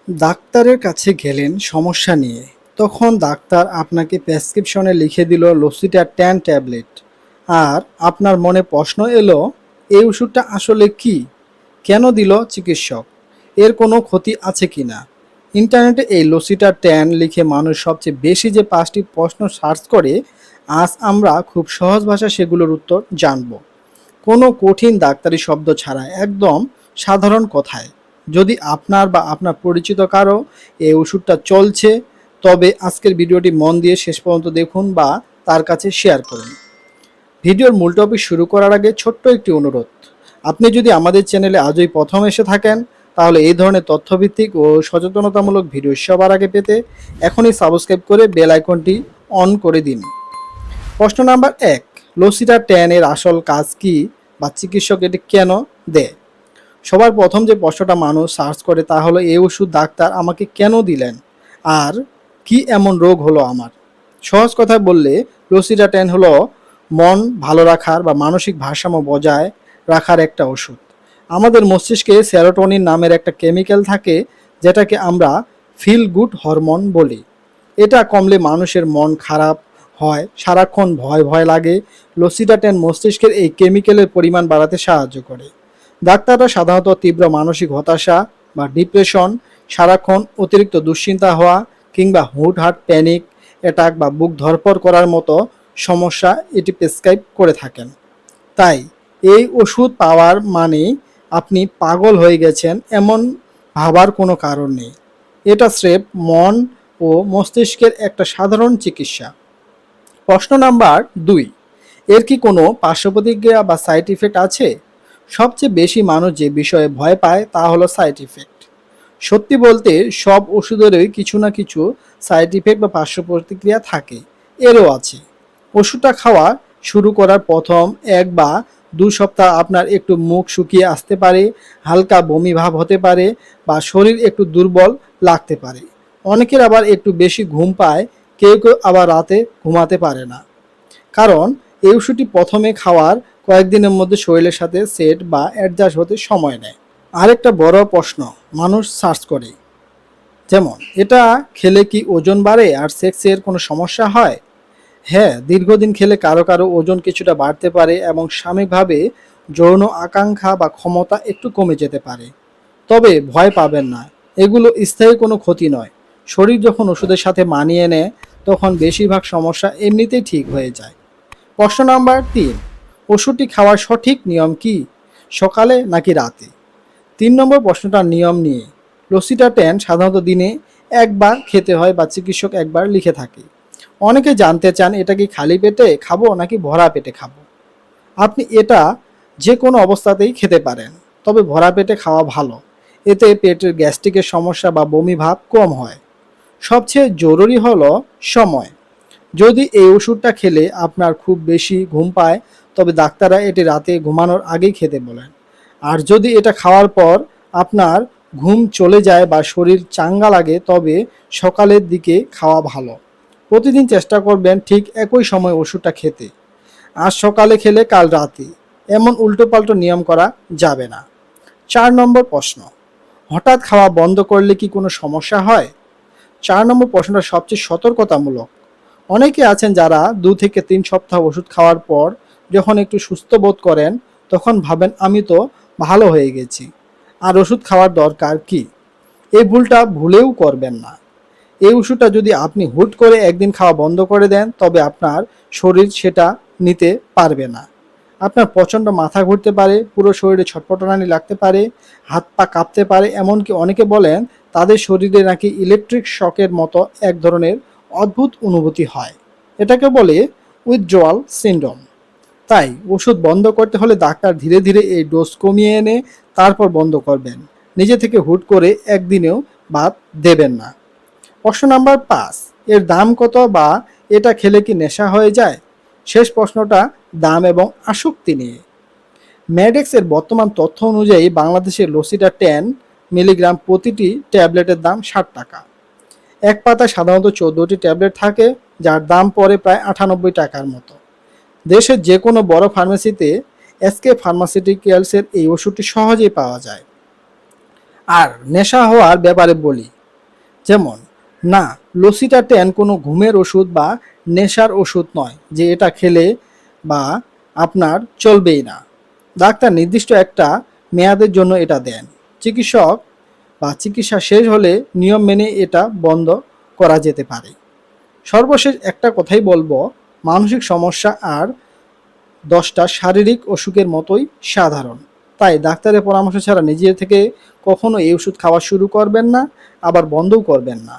ডাক্তারের কাছে গেলেন সমস্যা নিয়ে। তখন ডাক্তার আপনাকে প্রেসক্রিপশনে লিখে দিল লসিটার 10 ট্যাবলেট। আর আপনার মনে প্রশ্ন এলো, এই ওষুধটা আসলে কি? কেন দিল চিকিৎসক? এর কোনো ক্ষতি আছে কি না? ইন্টারনেটে এই লসিটার 10 লিখে মানুষ সবচেয়ে বেশি যে 5টি প্রশ্ন সার্চ করে, আজ আমরা খুব সহজ ভাষায় সেগুলোর উত্তর জানব। কোনো কঠিন ডাক্তারি শব্দ ছাড়া একদম সাধারণ কথায়। যদি আপনার বা আপনার পরিচিত কারো এই ওষুধটা চলছে, তবে আজকের ভিডিওটি মন দিয়ে শেষ পর্যন্ত দেখুন বা তার কাছে শেয়ার করুন। ভিডিওর মূল টপিক শুরু করার আগে ছোট্ট একটি অনুরোধ। আপনি যদি আমাদের চ্যানেলে আজই প্রথম এসে থাকেন, তাহলে এই ধরনের তথ্যভিত্তিক ও সচেতনতামূলক ভিডিও সবার আগে পেতে এখনই সাবস্ক্রাইব করে বেল আইকনটি অন করে দিন। প্রশ্ন নাম্বার 1, লসিটার 10 এর আসল কাজ কি বা চিকিৎসক এটি কেন দেয়? সবার প্রথম যে প্রশ্নটা মানুষ সার্চ করে তা হলো, এই ওষুধ ডাক্তার আমাকে কেন দিলেন, আর কি এমন রোগ হলো আমার? সহজ কথায় বললে, লসিডাটাইন হলো মন ভালো রাখার বা মানসিক ভারসাম্য বজায় রাখার একটা ওষুধ। আমাদের মস্তিষ্কে সেরোটোনিন নামের একটা কেমিক্যাল থাকে, যেটাকে আমরা ফিল গুড হরমোন বলি। এটা কমলে মানুষের মন খারাপ হয়, সারাক্ষণ ভয় ভয় লাগে। লসিডাটাইন মস্তিষ্কের এই কেমিক্যালের পরিমাণ বাড়াতে সাহায্য করে। ডাক্তাররা সাধারণত তীব্র মানসিক হতাশা বা ডিপ্রেশন, সারাক্ষণ অতিরিক্ত দুশ্চিন্তা হওয়া কিংবা হুটহাট প্যানিক অ্যাটাক বা বুক ধড়ফড় করার মতো সমস্যা এটি প্রেসক্রাইব করে থাকেন। তাই এই ওষুধ পাওয়ার মানে আপনি পাগল হয়ে গেছেন এমন ভাবার কোনো কারণ নেই। এটা স্রেফ মন ও মস্তিষ্কের একটা সাধারণ চিকিৎসা। প্রশ্ন নাম্বার 2, এর কি কোনো পার্শ্ব প্রতিক্রিয়া বা সাইড ইফেক্ট আছে? সবচেয়ে বেশি মানুষ যে বিষয়ে ভয় পায় তা হলো সাইড ইফেক্ট। সত্যি বলতে সব ওষুধেরই কিছু না কিছু সাইড ইফেক্ট বা পার্শ্ব প্রতিক্রিয়া থাকে, এরও আছে। ওষুধটা খাওয়া শুরু করার প্রথম 1 বা 2 সপ্তাহ আপনার একটু মুখ শুকিয়ে আসতে পারে, হালকা বমি ভাব হতে পারে বা শরীর একটু দুর্বল লাগতে পারে। অনেকের আবার একটু বেশি ঘুম পায়, কেউ কেউ আবার রাতে ঘুমাতে পারে না। কারণ এই ওষুধটি প্রথমে খাওয়ার কয়েকদিনের মধ্যে শরীরের সাথে সেট বা অ্যাডজাস্ট হতে সময় নেয়। আরেকটা বড় প্রশ্ন মানুষ সার্চ করে, যেমন এটা খেলে কি ওজন বাড়ে আর সেক্সের কোনো সমস্যা হয়? হ্যাঁ, দীর্ঘদিন খেলে কারো কারো ওজন কিছুটা বাড়তে পারে এবং সাময়িকভাবে যৌন আকাঙ্ক্ষা বা ক্ষমতা একটু কমে যেতে পারে। তবে ভয় পাবেন না, এগুলো স্থায়ী কোনো ক্ষতি নয়। শরীর যখন ওষুধের সাথে মানিয়ে নেয়, তখন বেশিরভাগ সমস্যা এমনিতেই ঠিক হয়ে যায়। প্রশ্ন নাম্বার 3, ওষুধটি খাওয়ার সঠিক নিয়ম কি? সকালে নাকি রাতে? 3 নম্বর প্রশ্নটার নিয়ম নিয়ে। লসিটাটেন সাধারণত দিনে একবার খেতে হয় বা চিকিৎসক একবার লিখে থাকে। অনেকে জানতে চান, এটা কি খালি পেটে খাবো নাকি ভরা পেটে খাবো? আপনি এটা যে কোনো অবস্থাতেই খেতে পারেন, তবে ভরা পেটে খাওয়া ভালো। এতে পেটের গ্যাস্ট্রিকের সমস্যা বা বমি ভাব কম হয়। সবচেয়ে জরুরি হলো সময়। যদি এই ওষুধটা খেলে আপনার খুব বেশি ঘুম পায়, তবে ডাক্তাররা এটি রাতে ঘুমানোর আগেই খেতে বলেন। আর যদি এটা খাওয়ার পর আপনার ঘুম চলে যায় বা শরীর চাঙ্গা লাগে, তবে সকালের দিকে খাওয়া ভালো। প্রতিদিন চেষ্টা করবেন ঠিক একই সময় ওষুধটা খেতে। আজ সকালে খেলে কাল রাতে, এমন উল্টোপাল্টো নিয়ম করা যাবে না। 4 নম্বর প্রশ্ন, হঠাৎ খাওয়া বন্ধ করলে কি কোনো সমস্যা হয়? 4 নম্বর প্রশ্নটা সবচেয়ে সতর্কতামূলক। অনেকে আছেন যারা 2 থেকে 3 সপ্তাহ ওষুধ খাওয়ার পর যখন একটু সুস্থ বোধ করেন, তখন ভাবেন আমি তো ভালো হয়ে গেছি, আর ওষুধ খাওয়ার দরকার কি? এই ভুলটা ভুলেও করবেন না। এই ওষুধটা যদি আপনি হুট করে একদিন খাওয়া বন্ধ করে দেন, তবে আপনার শরীর সেটা নিতে পারবে না। আপনার প্রচণ্ড মাথা ঘুরতে পারে, পুরো শরীরে ছটফটানি লাগতে পারে, হাত পা কাঁপতে পারে, এমনকি অনেকে বলেন তাদের শরীরে নাকি ইলেকট্রিক শকের মতো এক ধরনের অদ্ভুত অনুভূতি হয়। এটাকে বলে উইথড্রয়াল সিনড্রোম। তাই ওষুধ বন্ধ করতে হলে ডাক্তার ধীরে ধীরে এই ডোজ কমিয়ে এনে তারপর বন্ধ করবেন। নিজে থেকে হুট করে একদিনেও বাদ দেবেন না। প্রশ্ন নাম্বার 5, এর দাম কত বা এটা খেলে কি নেশা হয়ে যায়? শেষ প্রশ্নটা দাম এবং আসক্তি নিয়ে। ম্যাডেক্স এর বর্তমান তথ্য অনুযায়ী বাংলাদেশে লসিটা 10 মিলিগ্রাম প্রতিটি ট্যাবলেটের দাম 60 টাকা। এক পাতায় সাধারণত 14টি ট্যাবলেট থাকে, যার দাম পড়ে প্রায় 98 টাকার মতো। দেশের যে কোনো বড় ফার্মেসিতে এসকে ফার্মাসিউটিক্যালসের এই ওষুধটি সহজেই পাওয়া যায়। আর নেশা হওয়ার ব্যাপারে বলি, যেমন, না, লসিটাটেন কোনো ঘুমের ওষুধ বা নেশার ওষুধ নয় যে এটা খেলে বা আপনার চলবেই না। ডাক্তার নির্দিষ্ট একটা মেয়াদের জন্য এটা দেন। চিকিৎসক বা চিকিৎসা শেষ হলে নিয়ম মেনে এটা বন্ধ করা যেতে পারে। সর্বশেষ একটা কথাই বলবো, মানসিক সমস্যা আর 10টা শারীরিক অসুখের মতোই সাধারণ। তাই ডাক্তারের পরামর্শ ছাড়া নিজে থেকে কখনো এই ওষুধ খাওয়া শুরু করবেন না, আবার বন্ধও করবেন না।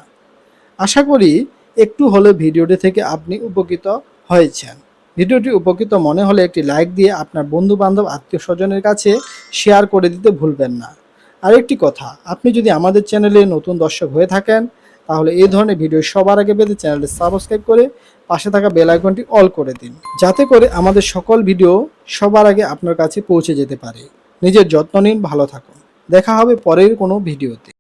আশা করি একটু হলেও ভিডিওটি থেকে আপনি উপকৃত হয়েছেন। ভিডিওটি উপকৃত মনে হলে একটি লাইক দিয়ে আপনার বন্ধু বান্ধব আত্মীয় স্বজনের কাছে শেয়ার করে দিতে ভুলবেন না। আরেকটি কথা, আপনি যদি আমাদের চ্যানেলে নতুন দর্শক হয়ে থাকেন তাহলে এই ধরনের ভিডিও সবার আগে পেতে চ্যানেলটি সাবস্ক্রাইব করে পাশে থাকা বেল আইকনটি অল করে দিন, যাতে করে আমাদের সকল ভিডিও সবার আগে আপনার কাছে পৌঁছে যেতে পারে। নিজের যত্ন নিন, ভালো থাকুন। দেখা হবে পরের কোনো ভিডিওতে।